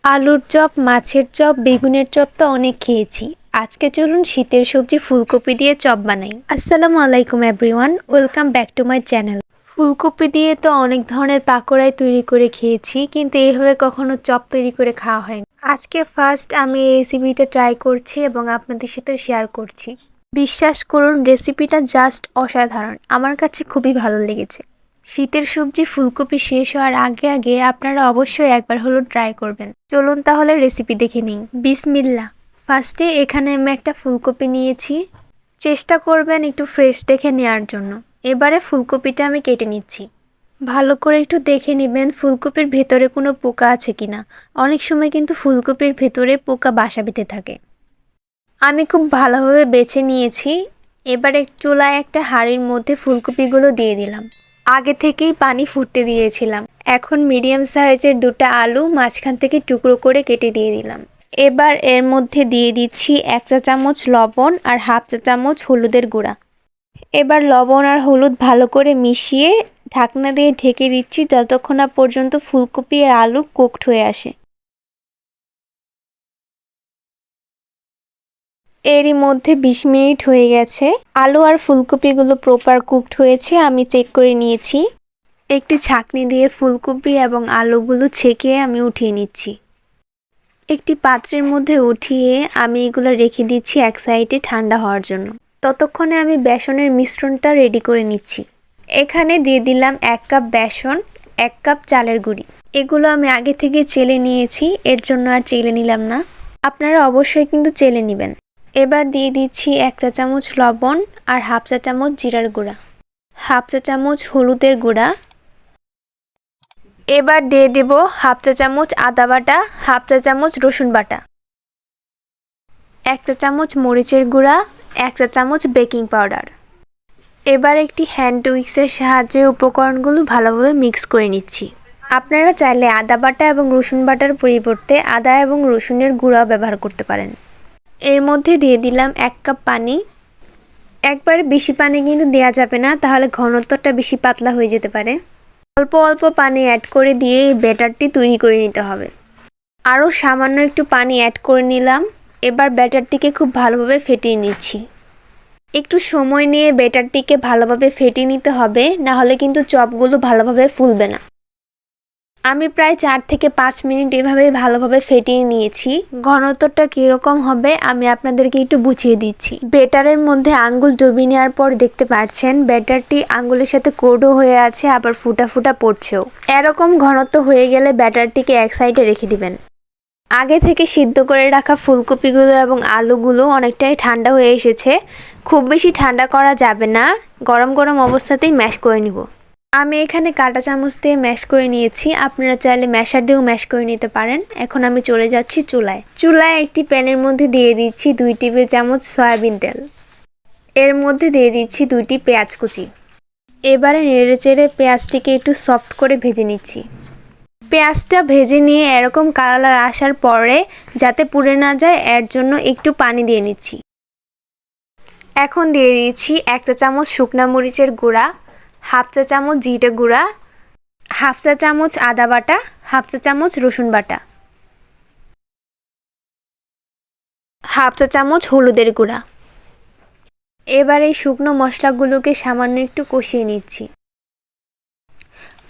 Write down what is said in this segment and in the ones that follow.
আলুর চপ, মাছের চপ, বেগুনের চপ তো অনেক খেয়েছি। আজকে চলুন শীতের সবজি ফুলকপি দিয়ে চপ বানাই। আসসালামু আলাইকুম everyone, welcome back to my channel. ফুলকপি দিয়ে তো অনেক ধরনের পাকোড়াই তৈরি করে খেয়েছি, কিন্তু এইভাবে কখনো চপ তৈরি করে খাওয়া হয়নি। আজকে ফার্স্ট আমি এই রেসিপিটা ট্রাই করছি এবং আপনাদের সাথেও শেয়ার করছি। বিশ্বাস করুন, রেসিপিটা জাস্ট অসাধারণ, আমার কাছে খুবই ভালো লেগেছে। শীতের সবজি ফুলকপি শেষ হওয়ার আগে আগে আপনারা অবশ্যই একবার হলো ট্রাই করবেন। চলুন তাহলে রেসিপি দেখে নিই। বিসমিল্লাহ। ফার্স্টে এখানে আমি একটা ফুলকপি নিয়েছি। চেষ্টা করবেন একটু ফ্রেশ দেখে নেওয়ার জন্য। এবারে ফুলকপিটা আমি কেটে নিচ্ছি। ভালো করে একটু দেখে নেবেন ফুলকপির ভেতরে কোনো পোকা আছে কিনা। অনেক সময় কিন্তু ফুলকপির ভেতরে পোকা বাসা বেঁধে থাকে। আমি খুব ভালোভাবে বেছে নিয়েছি। এবারে চুলায় একটা হাঁড়ির মধ্যে ফুলকপিগুলো দিয়ে দিলাম। আগে থেকেই পানি ফুটতে দিয়েছিলাম। এখন মিডিয়াম সাইজের দুটো আলু মাঝখান থেকে টুকরো করে কেটে দিয়ে দিলাম। এবার এর মধ্যে দিয়ে দিচ্ছি 1 চা চামচ লবণ আর হাফ চা চামচ হলুদের গুঁড়া। এবার লবণ আর হলুদ ভালো করে মিশিয়ে ঢাকনা দিয়ে ঢেকে দিচ্ছি যতক্ষণ না পর্যন্ত ফুলকপি আর আলু কুকড হয়ে আসে। এরই মধ্যে 20 মিনিট হয়ে গেছে। আলু আর ফুলকপিগুলো প্রপার কুকড হয়েছে আমি চেক করে নিয়েছি। একটি ছাঁকনি দিয়ে ফুলকপি এবং আলুগুলো ছেঁকে আমি উঠিয়ে নিচ্ছি। একটি পাত্রের মধ্যে উঠিয়ে আমি এগুলো রেখে দিচ্ছি এক সাইডে ঠান্ডা হওয়ার জন্য। ততক্ষণে আমি বেসনের মিশ্রণটা রেডি করে নিচ্ছি। এখানে দিয়ে দিলাম 1 কাপ বেসন, 1 কাপ চালের গুঁড়ি। এগুলো আমি আগে থেকে চেলে নিয়েছি, এর জন্য আর চেলে নিলাম না। আপনারা অবশ্যই কিন্তু চেলে নেবেন। এবার দিয়ে দিচ্ছি 1 চা চামচ লবণ আর হাফ চা চামচ জিরার গুঁড়া, হাফ চা চামচ হলুদের গুঁড়া। এবার দিয়ে দেব হাফ চা চামচ আদা বাটা, হাফ চা চামচ রসুন বাটা, 1 চা চামচ মরিচের গুঁড়া, 1 চা চামচ বেকিং পাউডার। এবার একটি হ্যান্ড উইক্সের সাহায্যে উপকরণগুলো ভালোভাবে মিক্স করে নিচ্ছি। আপনারা চাইলে আদা বাটা এবং রসুন বাটার পরিবর্তে আদা এবং রসুনের গুঁড়া ব্যবহার করতে পারেন। এর মধ্যে দিয়ে দিলাম 1 কাপ পানি। একবারে বেশি পানি কিন্তু দেওয়া যাবে না, তাহলে ঘনত্বটা বেশি পাতলা হয়ে যেতে পারে। অল্প অল্প পানি অ্যাড করে দিয়ে এই ব্যাটারটি তৈরি করে নিতে হবে। আরও সামান্য একটু পানি অ্যাড করে নিলাম। এবার ব্যাটারটিকে খুব ভালোভাবে ফেটিয়ে নিচ্ছি। একটু সময় নিয়ে ব্যাটারটিকে ভালোভাবে ফেটিয়ে নিতে হবে, না হলে কিন্তু চপগুলো ভালোভাবে ফুলবে না। আমি প্রায় 4 থেকে 5 মিনিট এভাবে ভালোভাবে ফেটিয়ে নিয়েছি। ঘনত্বটা কীরকম হবে আমি আপনাদেরকে একটু বুঝিয়ে দিচ্ছি। ব্যাটারের মধ্যে আঙ্গুল ডুবিয়ে নেওয়ার পর দেখতে পাচ্ছেন ব্যাটারটি আঙ্গুলের সাথে কোডও হয়ে আছে, আবার ফুটা ফুটা পড়ছেও। এরকম ঘনত্ব হয়ে গেলে ব্যাটারটিকে এক সাইডে রেখে দিবেন। আগে থেকে সিদ্ধ করে রাখা ফুলকপিগুলো এবং আলুগুলো অনেকটাই ঠান্ডা হয়ে এসেছে। খুব বেশি ঠান্ডা করা যাবে না, গরম গরম অবস্থাতেই ম্যাশ করে নিব। আমি এখানে কাঁটা চামচ দিয়ে ম্যাশ করে নিয়েছি, আপনারা চাইলে ম্যাশার দিয়েও ম্যাশ করে নিতে পারেন। এখন আমি চলে যাচ্ছি চুলায়। চুলায় একটি প্যানের মধ্যে দিয়ে দিচ্ছি 2 টেবিল চামচ সয়াবিন তেল। এর মধ্যে দিয়ে দিচ্ছি 2টি পেঁয়াজ কুচি। এবারে নেড়ে চেড়ে পেঁয়াজটিকে একটু সফট করে ভেজে নিচ্ছি। পেঁয়াজটা ভেজে নিয়ে এরকম কালার আসার পরে যাতে পুড়ে না যায় এর জন্য একটু পানি দিয়ে নিচ্ছি। এখন দিয়ে দিচ্ছি 1 চা চামচ শুকনা মরিচের গুঁড়া, হাফ চা চামচ জিরে গুঁড়া, হাফ চা চামচ আদা বাটা, হাফ চা চামচ রসুন বাটা, হাফ চা চামচ হলুদের গুঁড়া। এবার এই শুকনো মশলাগুলোকে সামান্য একটু কষিয়ে নিচ্ছি।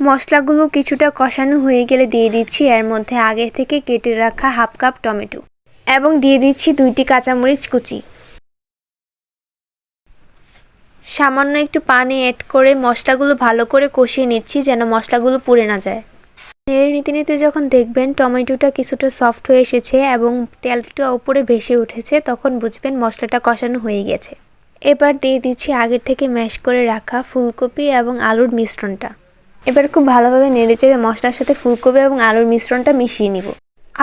মশলাগুলো কিছুটা কষানো হয়ে গেলে দিয়ে দিচ্ছি এর মধ্যে আগে থেকে কেটে রাখা হাফ কাপ টমেটো এবং দিয়ে দিচ্ছি 2টি কাঁচামরিচ কুচি। সামান্য একটু পানি অ্যাড করে মশলাগুলো ভালো করে কষিয়ে নিচ্ছি যেন মশলাগুলো পুড়ে না যায়। নেড়ে নিতে নিতে যখন দেখবেন টমেটোটা কিছুটা সফট হয়ে এসেছে এবং তেলটা উপরে ভেসে উঠেছে, তখন বুঝবেন মশলাটা কষানো হয়ে গেছে। এবার দিয়ে দিচ্ছি আগের থেকে ম্যাশ করে রাখা ফুলকপি এবং আলুর মিশ্রণটা। এবার খুব ভালোভাবে নেড়েচেড়ে মশলার সাথে ফুলকপি এবং আলুর মিশ্রণটা মিশিয়ে নিব।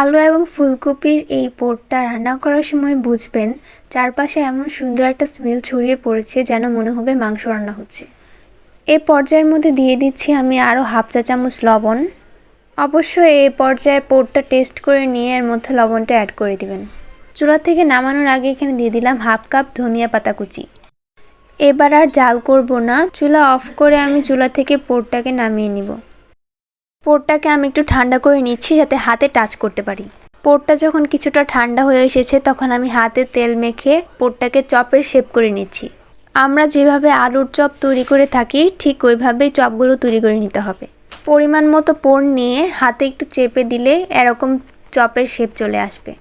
আলু এবং ফুলকপির এই পোরটা রান্না করার সময় বুঝবেন চারপাশে এমন সুন্দর একটা স্মেল ছড়িয়ে পড়েছে যেন মনে হবে মাংস রান্না হচ্ছে। এই পর্যায়ের মধ্যে দিয়ে দিচ্ছি আমি আরও হাফ চা চামচ লবণ। অবশ্যই এই পর্যায়ে পোরটা টেস্ট করে নিয়ে এর মধ্যে লবণটা অ্যাড করে দিবেন। চুলা থেকে নামানোর আগে এখানে দিয়ে দিলাম হাফ কাপ ধনিয়া পাতা কুচি। এবার আর জাল করব না, চুলা অফ করে আমি চুলা থেকে পোরটাকে নামিয়ে নিব। পোরটাকে আমি একটু ঠান্ডা করে নিচ্ছি যাতে হাতে টাচ করতে পারি। পোরটা যখন কিছুটা ঠান্ডা হয়ে এসেছে তখন আমি হাতে তেল মেখে পোরটাকে চপের শেপ করে নিচ্ছি। আমরা যেভাবে আলুর চপ তৈরি করে থাকি ঠিক ওইভাবেই চপগুলো তৈরি করে নিতে হবে। পরিমাণ মতো পোর নিয়ে হাতে একটু চেপে দিলে এরকম চপের শেপ চলে আসবে।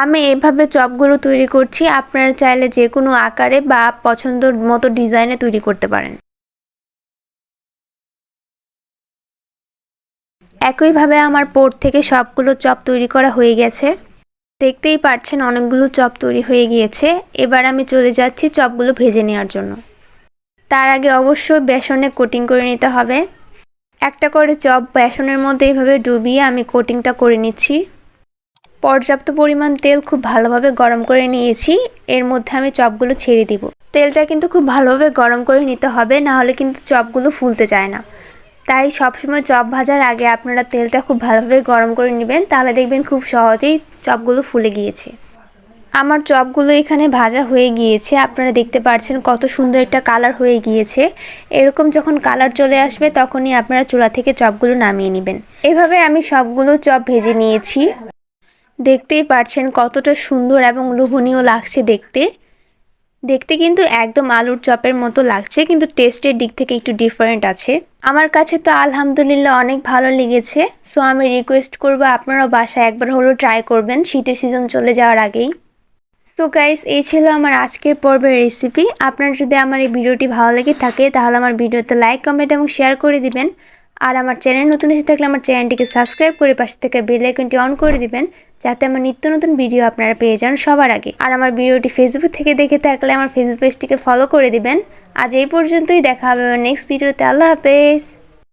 আমি এভাবে চপগুলো তৈরি করছি, আপনারা চাইলে যে কোনো আকারে বা পছন্দের মতো ডিজাইনে তৈরি করতে পারেন। একইভাবে আমার পোর থেকে সবগুলো চপ তৈরি করা হয়ে গেছে। দেখতেই পাচ্ছেন অনেকগুলো চপ তৈরি হয়ে গিয়েছে। এবার আমি চলে যাচ্ছি চপগুলো ভেজে নেওয়ার জন্য। তার আগে অবশ্যই বেসনে কোটিং করে নিতে হবে। একটা করে চপ বেসনের মধ্যে এইভাবে ডুবিয়ে আমি কোটিংটা করে নিচ্ছি। পর্যাপ্ত পরিমাণ তেল খুব ভালোভাবে গরম করে নিয়েছি, এর মধ্যে আমি চপগুলো ছেড়ে দিব। তেলটা কিন্তু খুব ভালোভাবে গরম করে নিতে হবে, না হলে কিন্তু চপগুলো ফুলতে চায় না। তাই সবসময় চপ ভাজার আগে আপনারা তেলটা খুব ভালোভাবে গরম করে নেবেন, তাহলে দেখবেন খুব সহজেই চপগুলো ফুলে গিয়েছে। আমার চপগুলো এখানে ভাজা হয়ে গিয়েছে, আপনারা দেখতে পাচ্ছেন কত সুন্দর একটা কালার হয়ে গিয়েছে। এরকম যখন কালার চলে আসবে তখনই আপনারা চুলা থেকে চপগুলো নামিয়ে নেবেন। এভাবে আমি সবগুলো চপ ভেজে নিয়েছি। দেখতেই পাচ্ছেন কতটা সুন্দর এবং লোভনীয় লাগছে দেখতে। দেখতে কিন্তু একদম আলুর চপের মতো লাগছে, কিন্তু টেস্টের দিক থেকে একটু ডিফারেন্ট আছে। আমার কাছে তো আলহামদুলিল্লাহ অনেক ভালো লেগেছে। সো আমি রিকোয়েস্ট করব আপনারাও বাসায় একবার হলেও ট্রাই করবেন শীতের সিজন চলে যাওয়ার আগেই। সো গাইস, এই ছিল আমার আজকের পর্বের রেসিপি। আপনার যদি আমার এই ভিডিওটি ভালো লেগে থাকে তাহলে আমার ভিডিওতে লাইক, কমেন্ট এবং শেয়ার করে দিবেন। আর আমার চ্যানেল নতুন এসে থাকলে আমার চ্যানেলটিকে সাবস্ক্রাইব করে পাশে থেকে বেল আইকনটি অন করে দিবেন, যাতে আমার নিত্য নতুন ভিডিও আপনারা পেয়ে যান সবার আগে। আর আমার ভিডিওটি ফেসবুক থেকে দেখে থাকলে আমার ফেসবুক পেজটিকে ফলো করে দিবেন। আজ এই পর্যন্তই, দেখা হবে নেক্সট ভিডিওতে। আল্লাহ হাফেজ।